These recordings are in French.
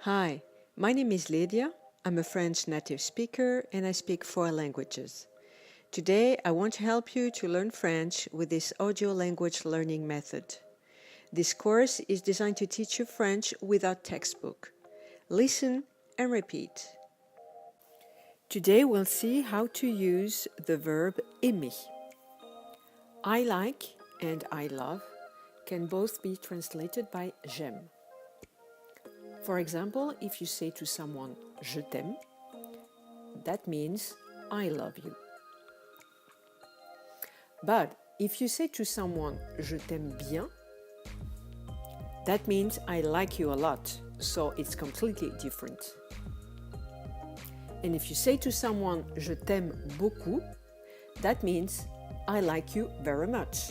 Hi, my name is Lydia. I'm a French native speaker and I speak 4 languages. Today, I want to help you to learn French with this audio language learning method. This course is designed to teach you French without textbook. Listen and repeat. Today, we'll see how to use the verb aimer. I like and I love can both be translated by j'aime. For example, if you say to someone je t'aime, that means I love you. But if you say to someone je t'aime bien, that means I like you a lot, so it's completely different. And if you say to someone je t'aime beaucoup, that means I like you very much.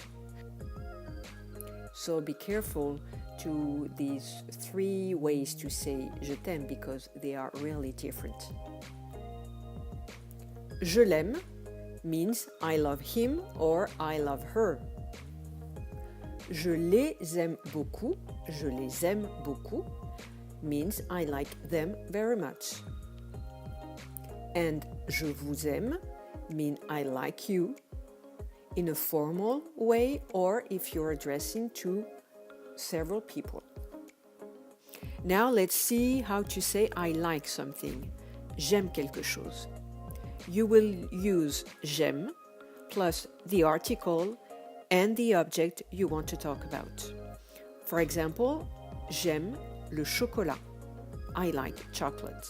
So be careful to these 3 ways to say je t'aime because they are really different. Je l'aime means I love him or I love her. Je les aime beaucoup, je les aime beaucoup means I like them very much. And je vous aime mean I like you in a formal way or if you're addressing to several people. Now let's see how to say I like something. J'aime quelque chose. You will use j'aime plus the article and the object you want to talk about. For example, j'aime le chocolat. I like chocolate.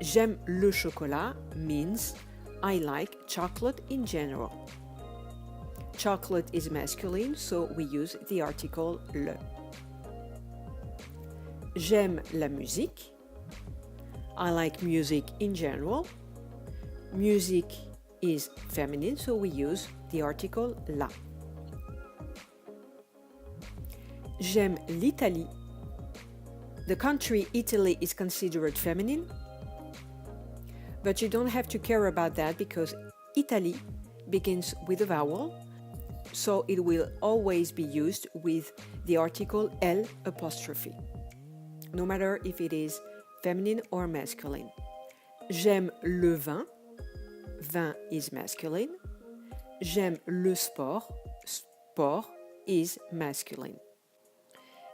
J'aime le chocolat means I like chocolate in general. Chocolate is masculine, so we use the article le. J'aime la musique. I like music in general. Music is feminine, so we use the article la. J'aime l'Italie. The country Italy is considered feminine, but you don't have to care about that because Italie begins with a vowel, so it will always be used with the article L apostrophe, no matter if it is feminine or masculine. J'aime le vin. Vin is masculine. J'aime le sport. Sport is masculine.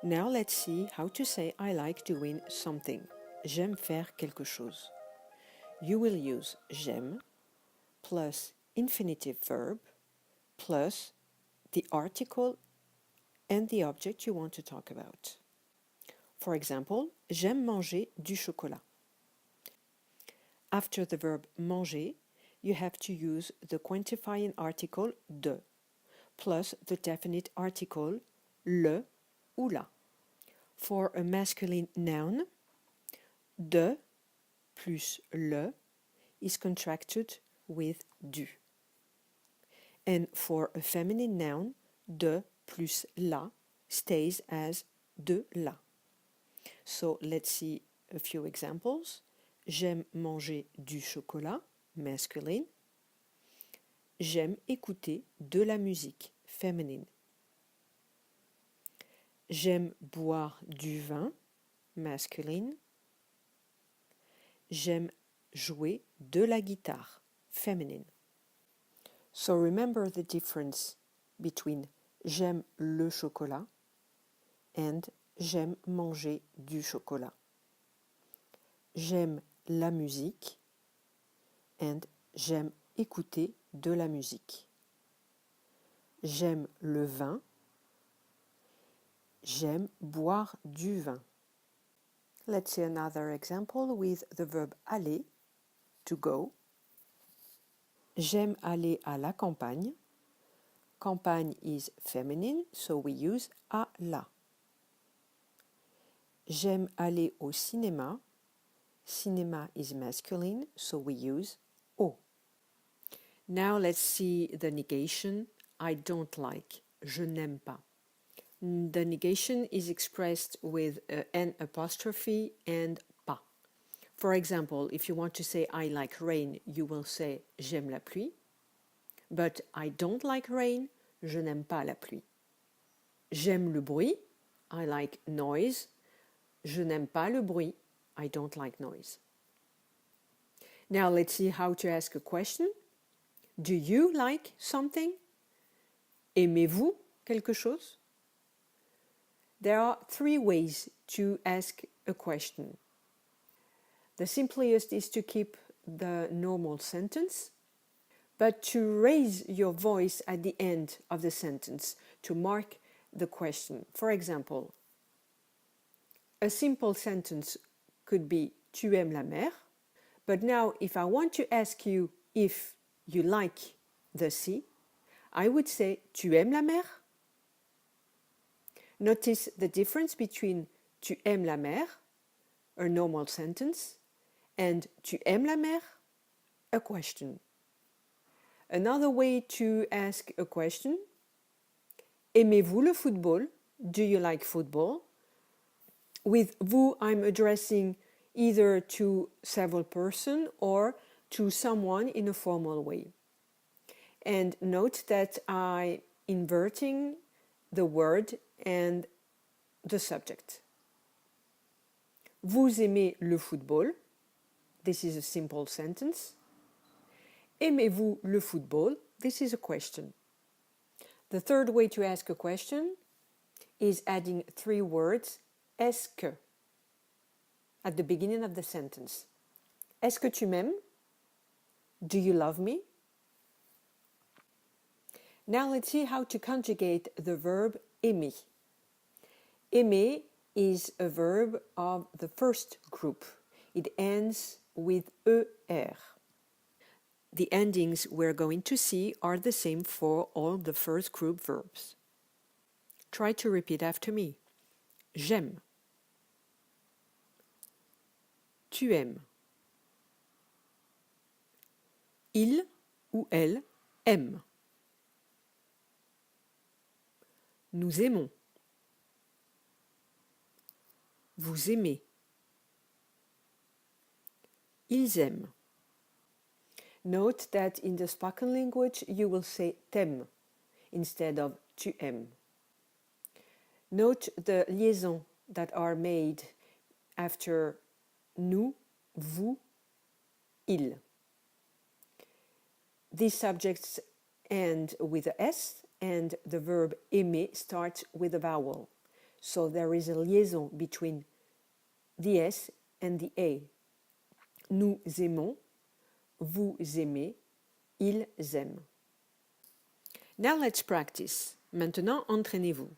Now let's see how to say I like doing something. J'aime faire quelque chose. You will use j'aime plus infinitive verb plus the article and the object you want to talk about. For example, j'aime manger du chocolat. After the verb manger, you have to use the quantifying article de plus the definite article le ou la. For a masculine noun, de plus le is contracted with du. And for a feminine noun, de plus la stays as de la. So let's see a few examples. J'aime manger du chocolat, masculine. J'aime écouter de la musique, féminine. J'aime boire du vin, masculine. J'aime jouer de la guitare, féminine. So remember the difference between j'aime le chocolat and j'aime manger du chocolat. J'aime la musique and j'aime écouter de la musique. J'aime le vin. J'aime boire du vin. Let's see another example with the verb aller, to go. J'aime aller à la campagne. Campagne is feminine, so we use à la. J'aime aller au cinéma. Cinéma is masculine, so we use au. Now let's see the negation. I don't like. Je n'aime pas. The negation is expressed with an apostrophe and pas. For example, if you want to say I like rain, you will say j'aime la pluie. But I don't like rain, je n'aime pas la pluie. J'aime le bruit, I like noise. Je n'aime pas le bruit. I don't like noise. Now let's see how to ask a question. Do you like something? Aimez-vous quelque chose? There are 3 ways to ask a question. The simplest is to keep the normal sentence, but to raise your voice at the end of the sentence to mark the question. For example, a simple sentence could be Tu aimes la mer? But now if I want to ask you if you like the sea, I would say Tu aimes la mer? Notice the difference between Tu aimes la mer, a normal sentence, and Tu aimes la mer, a question. Another way to ask a question, Aimez-vous le football? Do you like football? With vous, I'm addressing either to several persons or to someone in a formal way. And note that I'm inverting the word and the subject. Vous aimez le football? This is a simple sentence. Aimez-vous le football? This is a question. The third way to ask a question is adding 3 words, est-ce que, at the beginning of the sentence. Est-ce que tu m'aimes? Do you love me? Now let's see how to conjugate the verb aimer. Aimer is a verb of the first group. It ends with er. The endings we're going to see are the same for all the first group verbs. Try to repeat after me. J'aime. Tu aimes. Il ou elle aime. Nous aimons. Vous aimez. Ils aiment. Note that in the spoken language you will say t'aimes instead of tu aimes. Note the liaisons that are made after nous, vous, il. These subjects end with a S and the verb aimer starts with a vowel. So there is a liaison between the S and the A. Nous aimons, vous aimez, ils aiment. Now let's practice. Maintenant, entraînez-vous.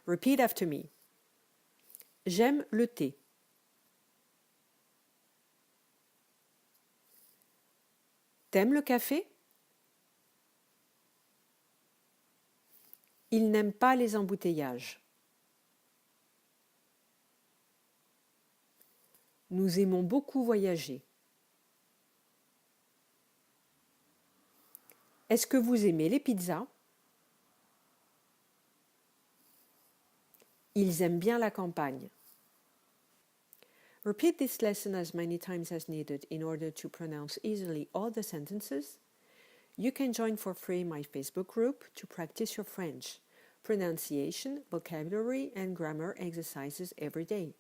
Repeat after me. J'aime le thé. T'aimes le café? Il n'aime pas les embouteillages. Nous aimons beaucoup voyager. Est-ce que vous aimez les pizzas? Ils aiment bien la campagne. Repeat this lesson as many times as needed in order to pronounce easily all the sentences. You can join for free my Facebook group to practice your French, pronunciation, vocabulary, and grammar exercises every day.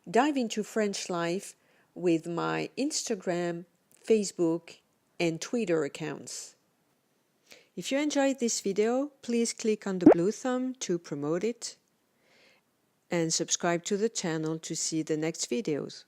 Dive into French life with my Instagram, Facebook, and Twitter accounts. If you enjoyed this video, please click on the blue thumb to promote it and subscribe to the channel to see the next videos.